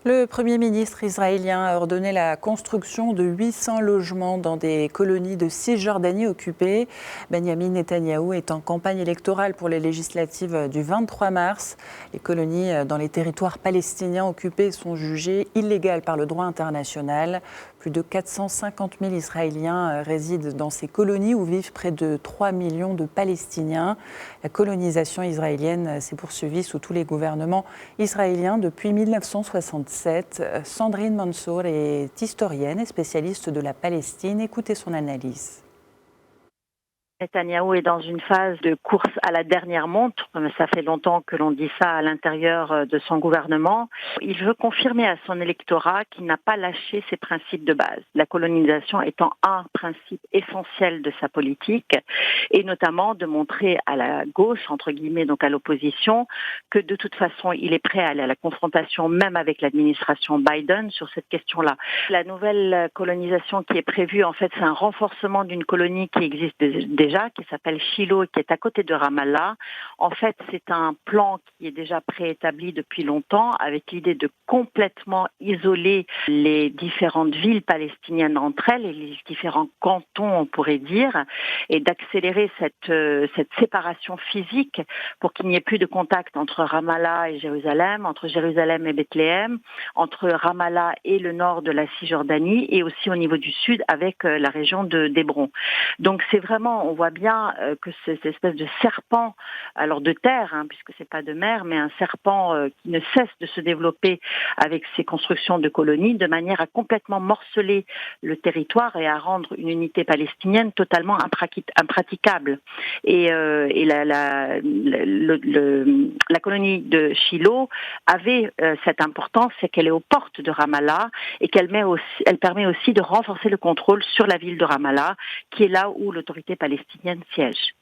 Le Premier ministre israélien a ordonné la construction de 800 logements dans des colonies de Cisjordanie occupées. Benjamin Netanyahou est en campagne électorale pour les législatives du 23 mars. Les colonies dans les territoires palestiniens occupés sont jugées illégales par le droit international. Plus de 450 000 Israéliens résident dans ces colonies où vivent près de 3 millions de Palestiniens. La colonisation israélienne s'est poursuivie sous tous les gouvernements israéliens depuis 1967. Sandrine Mansour est historienne et spécialiste de la Palestine. Écoutez son analyse. Netanyahou est dans une phase de course à la dernière montre. Ça fait longtemps que l'on dit ça à l'intérieur de son gouvernement. Il veut confirmer à son électorat qu'il n'a pas lâché ses principes de base. La colonisation étant un principe essentiel de sa politique, et notamment de montrer à la gauche, entre guillemets, donc à l'opposition, que de toute façon, il est prêt à aller à la confrontation, même avec l'administration Biden, sur cette question-là. La nouvelle colonisation qui est prévue, en fait, c'est un renforcement d'une colonie qui existe déjà, qui s'appelle Shiloh, qui est à côté de Ramallah. En fait, c'est un plan qui est déjà préétabli depuis longtemps, avec l'idée de complètement isoler les différentes villes palestiniennes entre elles et les différents cantons, on pourrait dire, et d'accélérer cette séparation physique pour qu'il n'y ait plus de contact entre Ramallah et Jérusalem, entre Jérusalem et Bethléem, entre Ramallah et le nord de la Cisjordanie, et aussi au niveau du sud avec la région d'Hébron. Donc c'est vraiment, on voit bien que cette espèce de serpent, alors de terre, puisque c'est pas de mer, mais un serpent qui ne cesse de se développer avec ces constructions de colonies, de manière à complètement morceler le territoire et à rendre une unité palestinienne totalement impraticable. Et la colonie de Shiloh avait cette importance, c'est qu'elle est aux portes de Ramallah et elle permet aussi de renforcer le contrôle sur la ville de Ramallah, qui est là où l'autorité palestinienne siège.